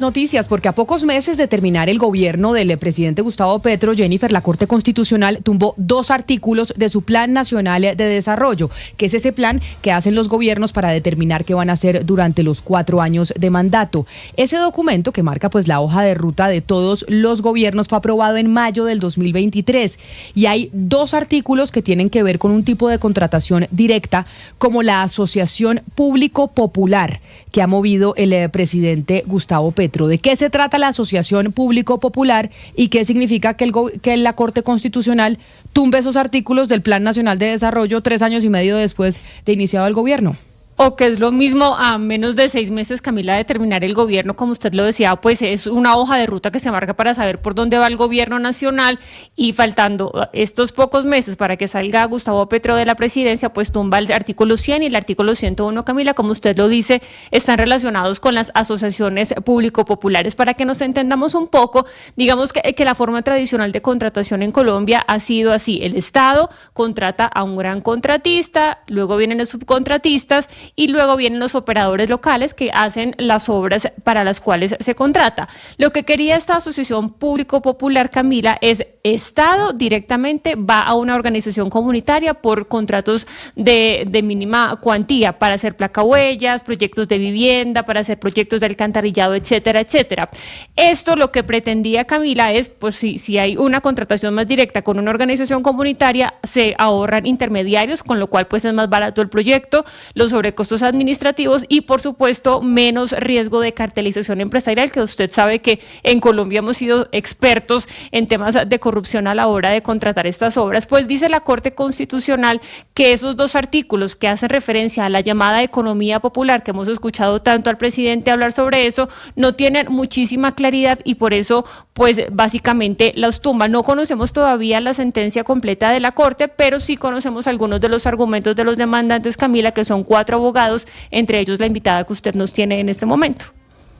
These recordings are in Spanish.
Noticias, porque a pocos meses de terminar el gobierno del presidente Gustavo Petro, Jennifer, la Corte Constitucional tumbó 2 artículos de su Plan Nacional de Desarrollo, que es ese plan que hacen los gobiernos para determinar qué van a hacer durante los 4 años de mandato. Ese documento, que marca pues la hoja de ruta de todos los gobiernos, fue aprobado en mayo del 2023 y hay 2 artículos que tienen que ver con un tipo de contratación directa, como la asociación público-popular que ha movido el presidente Gustavo Petro. ¿De qué se trata la asociación público-popular y qué significa que la Corte Constitucional tumbe esos artículos del Plan Nacional de Desarrollo 3 años y medio después de iniciado el gobierno? O que es lo mismo, a menos de 6 meses, Camila, de terminar el gobierno, como usted lo decía, pues es una hoja de ruta que se marca para saber por dónde va el gobierno nacional, y faltando estos pocos meses para que salga Gustavo Petro de la presidencia, pues tumba el artículo 100 y el artículo 101, Camila, como usted lo dice, están relacionados con las asociaciones público-populares. Para que nos entendamos un poco, digamos que la forma tradicional de contratación en Colombia ha sido así: el Estado contrata a un gran contratista, luego vienen los subcontratistas, y luego vienen los operadores locales que hacen las obras para las cuales se contrata. Lo que quería esta asociación público-popular, Camila, es Estado directamente va a una organización comunitaria por contratos de mínima cuantía para hacer placahuellas, proyectos de vivienda, para hacer proyectos de alcantarillado, etcétera, etcétera. Esto lo que pretendía, Camila, es, pues si hay una contratación más directa con una organización comunitaria, se ahorran intermediarios, con lo cual pues es más barato el proyecto, los sobrecostos administrativos y, por supuesto, menos riesgo de cartelización empresarial, que usted sabe que en Colombia hemos sido expertos en temas de corrupción a la hora de contratar estas obras. Pues dice la Corte Constitucional que esos 2 artículos que hacen referencia a la llamada economía popular, que hemos escuchado tanto al presidente hablar sobre eso, no tienen muchísima claridad y por eso, pues básicamente los tumban. No conocemos todavía la sentencia completa de la Corte, pero sí conocemos algunos de los argumentos de los demandantes, Camila, que son 4 abogados, entre ellos la invitada que usted nos tiene en este momento.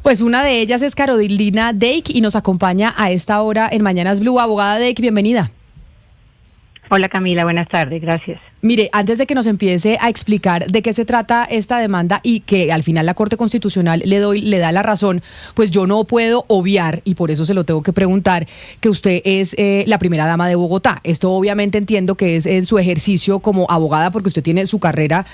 Pues una de ellas es Carolina Dake y nos acompaña a esta hora en Mañanas Blue. Abogada Dake, bienvenida. Hola Camila, buenas tardes, gracias. Mire, antes de que nos empiece a explicar de qué se trata esta demanda y que al final la Corte Constitucional le da la razón, pues yo no puedo obviar, y por eso se lo tengo que preguntar, que usted es la primera dama de Bogotá. Esto obviamente entiendo que es en su ejercicio como abogada, porque usted tiene su carrera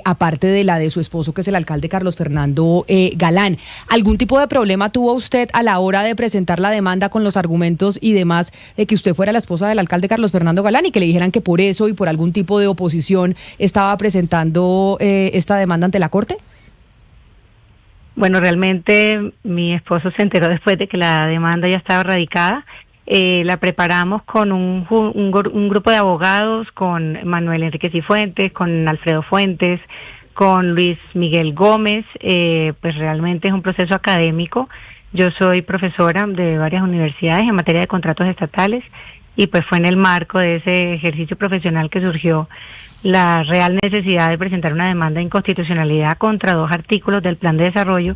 aparte de la de su esposo, que es el alcalde Carlos Fernando Galán. ¿Algún tipo de problema tuvo usted a la hora de presentar la demanda con los argumentos y demás de que usted fuera la esposa del alcalde Carlos Fernando Galán y que le dijeran que por eso y por algún tipo de oposición estaba presentando esta demanda ante la Corte? Bueno, realmente mi esposo se enteró después de que la demanda ya estaba radicada. La preparamos con un grupo de abogados, con Manuel Enrique Cifuentes, con Alfredo Fuentes, con Luis Miguel Gómez. Pues realmente es un proceso académico. Yo soy profesora de varias universidades en materia de contratos estatales, y pues fue en el marco de ese ejercicio profesional que surgió la real necesidad de presentar una demanda de inconstitucionalidad contra 2 artículos del Plan de Desarrollo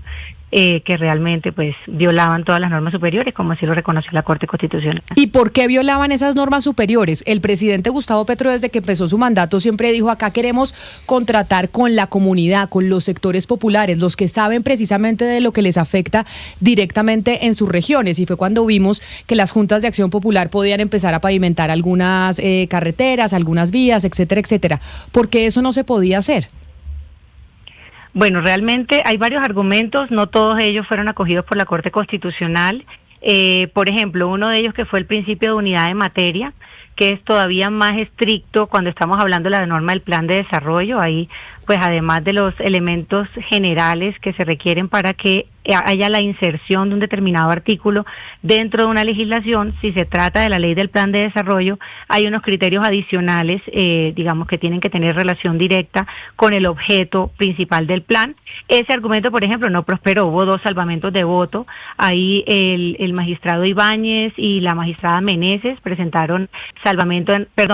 que realmente pues violaban todas las normas superiores, como así lo reconoció la Corte Constitucional. ¿Y por qué violaban esas normas superiores? El presidente Gustavo Petro, desde que empezó su mandato, siempre dijo: acá queremos contratar con la comunidad, con los sectores populares, los que saben precisamente de lo que les afecta directamente en sus regiones. Y fue cuando vimos que las juntas de acción popular podían empezar a pavimentar algunas carreteras, algunas vías, etcétera, etcétera. ¿Por qué eso no se podía hacer? Bueno, realmente hay varios argumentos, no todos ellos fueron acogidos por la Corte Constitucional. Por ejemplo, uno de ellos, que fue el principio de unidad de materia, que es todavía más estricto cuando estamos hablando de la norma del Plan de Desarrollo. Ahí, pues además de los elementos generales que se requieren para que haya la inserción de un determinado artículo dentro de una legislación, si se trata de la ley del Plan de Desarrollo, hay unos criterios adicionales, digamos, que tienen que tener relación directa con el objeto principal del plan. Ese argumento, por ejemplo, no prosperó, hubo 2 salvamentos de voto. Ahí el magistrado Ibáñez y la magistrada Meneses presentaron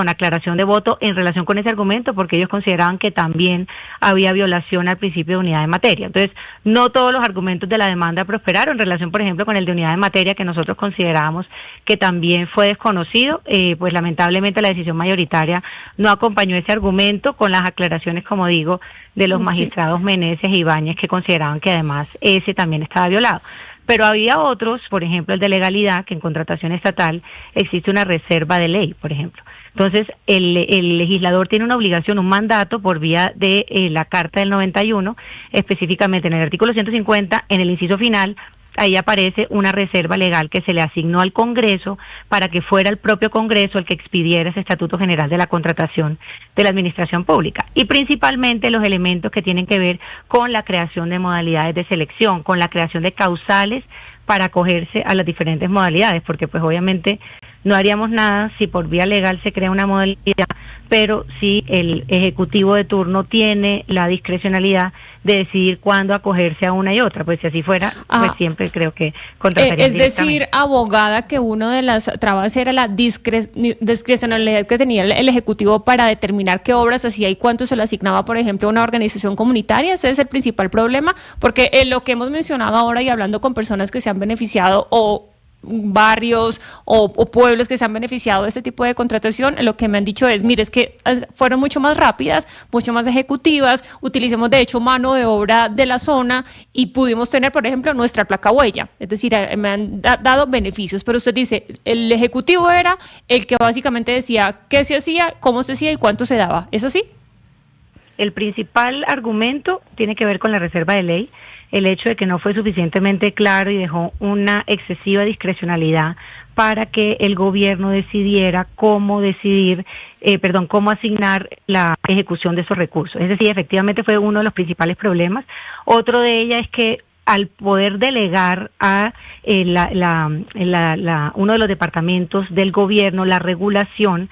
aclaración de voto en relación con ese argumento, porque ellos consideraban que también había violación al principio de unidad de materia. Entonces, no todos los argumentos de la demanda prosperaron en relación, por ejemplo, con el de unidad de materia, que nosotros considerábamos que también fue desconocido. Pues lamentablemente la decisión mayoritaria no acompañó ese argumento, con las aclaraciones, como digo, de los magistrados Meneses e Ibáñez, que consideraban que además ese también estaba violado. Pero había otros, por ejemplo el de legalidad, que en contratación estatal existe una reserva de ley, por ejemplo. Entonces, el legislador tiene una obligación, un mandato por vía de la Carta del 91, específicamente en el artículo 150, en el inciso final, ahí aparece una reserva legal que se le asignó al Congreso para que fuera el propio Congreso el que expidiera ese Estatuto General de la Contratación de la Administración Pública. Y principalmente los elementos que tienen que ver con la creación de modalidades de selección, con la creación de causales para acogerse a las diferentes modalidades, porque pues obviamente no haríamos nada si por vía legal se crea una modalidad, pero si el Ejecutivo de turno tiene la discrecionalidad de decidir cuándo acogerse a una y otra, pues si así fuera, pues siempre creo que contratarían es decir, abogada, que una de las trabas era la discrecionalidad que tenía el Ejecutivo para determinar qué obras hacía y cuánto se le asignaba, por ejemplo, a una organización comunitaria. Ese es el principal problema, porque lo que hemos mencionado ahora y hablando con personas que se han beneficiado o barrios o pueblos que se han beneficiado de este tipo de contratación, lo que me han dicho es, mire, es que fueron mucho más rápidas, mucho más ejecutivas, utilicemos de hecho mano de obra de la zona y pudimos tener, por ejemplo, nuestra placa huella, es decir, me han dado beneficios, pero usted dice, el Ejecutivo era el que básicamente decía qué se hacía, cómo se hacía y cuánto se daba, ¿es así? El principal argumento tiene que ver con la reserva de ley, el hecho de que no fue suficientemente claro y dejó una excesiva discrecionalidad para que el gobierno decidiera cómo cómo asignar la ejecución de esos recursos. Es decir, efectivamente fue uno de los principales problemas. Otro de ellos es que al poder delegar a uno de los departamentos del gobierno la regulación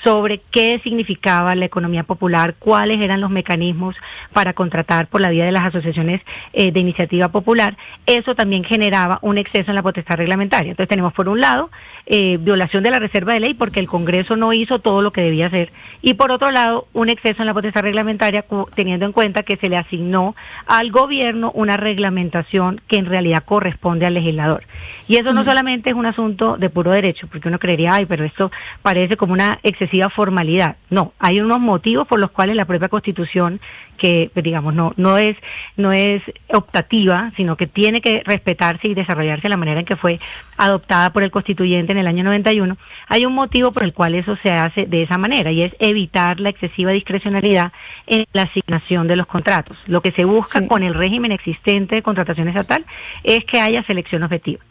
sobre qué significaba la economía popular, cuáles eran los mecanismos para contratar por la vía de las asociaciones de iniciativa popular, eso también generaba un exceso en la potestad reglamentaria. Entonces tenemos por un lado violación de la reserva de ley porque el Congreso no hizo todo lo que debía hacer y por otro lado un exceso en la potestad reglamentaria teniendo en cuenta que se le asignó al gobierno una reglamentación que en realidad corresponde al legislador. Y eso no solamente es un asunto de puro derecho, porque uno creería, ay, pero esto parece como una excesiva formalidad. No, hay unos motivos por los cuales la propia Constitución, que digamos no es optativa, sino que tiene que respetarse y desarrollarse de la manera en que fue adoptada por el constituyente en el año 91, hay un motivo por el cual eso se hace de esa manera y es evitar la excesiva discrecionalidad en la asignación de los contratos. Lo que se busca con el régimen existente de contratación estatal es que haya selección objetiva.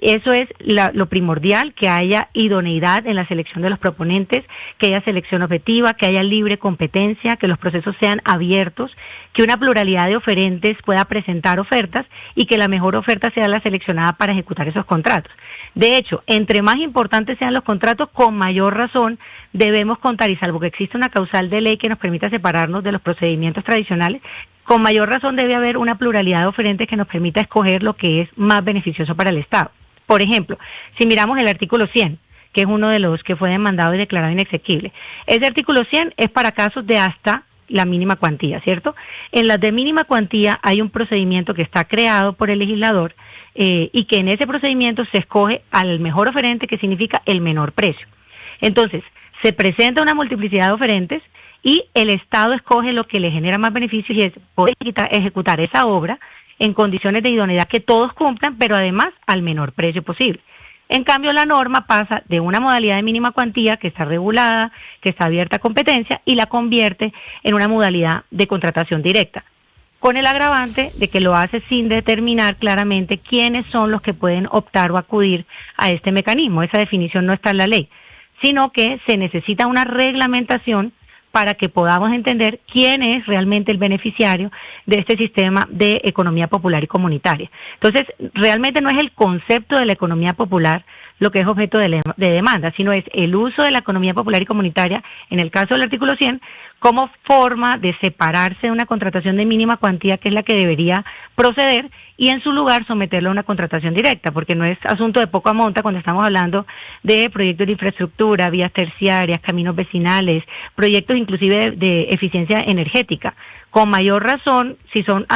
Eso es lo primordial, que haya idoneidad en la selección de los proponentes, que haya selección objetiva, que haya libre competencia, que los procesos sean abiertos, que una pluralidad de oferentes pueda presentar ofertas y que la mejor oferta sea la seleccionada para ejecutar esos contratos. De hecho, entre más importantes sean los contratos, con mayor razón debemos contar, y salvo que exista una causal de ley que nos permita separarnos de los procedimientos tradicionales, con mayor razón debe haber una pluralidad de oferentes que nos permita escoger lo que es más beneficioso para el Estado. Por ejemplo, si miramos el artículo 100, que es uno de los que fue demandado y declarado inexequible, ese artículo 100 es para casos de hasta la mínima cuantía, ¿cierto? En las de mínima cuantía hay un procedimiento que está creado por el legislador y que en ese procedimiento se escoge al mejor oferente, que significa el menor precio. Entonces, se presenta una multiplicidad de oferentes y el Estado escoge lo que le genera más beneficios y es poder ejecutar esa obra en condiciones de idoneidad que todos cumplan, pero además al menor precio posible. En cambio, la norma pasa de una modalidad de mínima cuantía que está regulada, que está abierta a competencia, y la convierte en una modalidad de contratación directa, con el agravante de que lo hace sin determinar claramente quiénes son los que pueden optar o acudir a este mecanismo. Esa definición no está en la ley, sino que se necesita una reglamentación para que podamos entender quién es realmente el beneficiario de este sistema de economía popular y comunitaria. Entonces, realmente no es el concepto de la economía popular lo que es objeto de demanda, sino es el uso de la economía popular y comunitaria, en el caso del artículo 100, como forma de separarse de una contratación de mínima cuantía, que es la que debería proceder, y en su lugar someterlo a una contratación directa, porque no es asunto de poco a monta cuando estamos hablando de proyectos de infraestructura, vías terciarias, caminos vecinales, proyectos inclusive de eficiencia energética. Con mayor razón, si son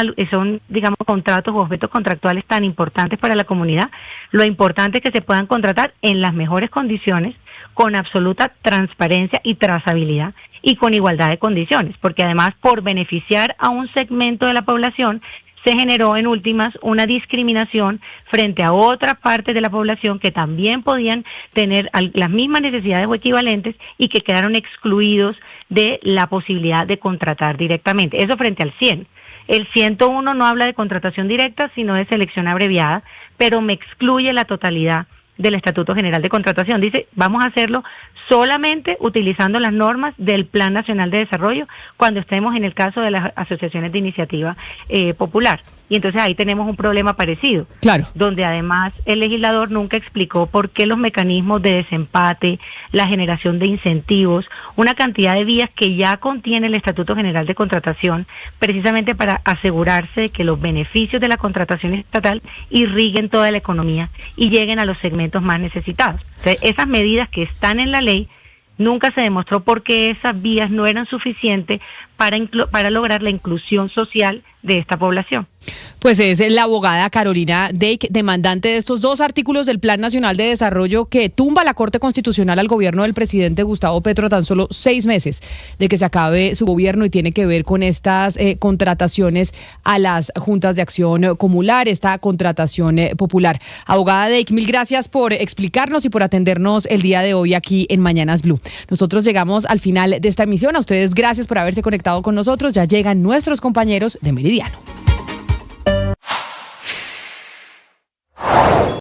digamos, contratos o objetos contractuales tan importantes para la comunidad, lo importante es que se puedan contratar en las mejores condiciones, con absoluta transparencia y trazabilidad y con igualdad de condiciones, porque además por beneficiar a un segmento de la población se generó en últimas una discriminación frente a otra parte de la población que también podían tener las mismas necesidades o equivalentes y que quedaron excluidos de la posibilidad de contratar directamente. Eso frente al 100. El 101 no habla de contratación directa, sino de selección abreviada, pero me excluye la totalidad del Estatuto General de Contratación. Dice, vamos a hacerlo solamente utilizando las normas del Plan Nacional de Desarrollo cuando estemos en el caso de las asociaciones de iniciativa popular. Y entonces ahí tenemos un problema parecido, claro, donde además el legislador nunca explicó por qué los mecanismos de desempate, la generación de incentivos, una cantidad de vías que ya contiene el Estatuto General de Contratación, precisamente para asegurarse de que los beneficios de la contratación estatal irriguen toda la economía y lleguen a los segmentos más necesitados. Entonces, esas medidas que están en la ley, nunca se demostró por qué esas vías no eran suficientes para lograr la inclusión social de esta población. Pues es la abogada Carolina Dake, demandante de estos 2 artículos del Plan Nacional de Desarrollo que tumba la Corte Constitucional al gobierno del presidente Gustavo Petro a tan solo 6 meses de que se acabe su gobierno, y tiene que ver con estas contrataciones a las juntas de acción comunal, esta contratación popular. Abogada Dake, mil gracias por explicarnos y por atendernos el día de hoy aquí en Mañanas Blue. Nosotros llegamos al final de esta emisión. A ustedes gracias por haberse conectado con nosotros. Ya llegan nuestros compañeros de Meridiano.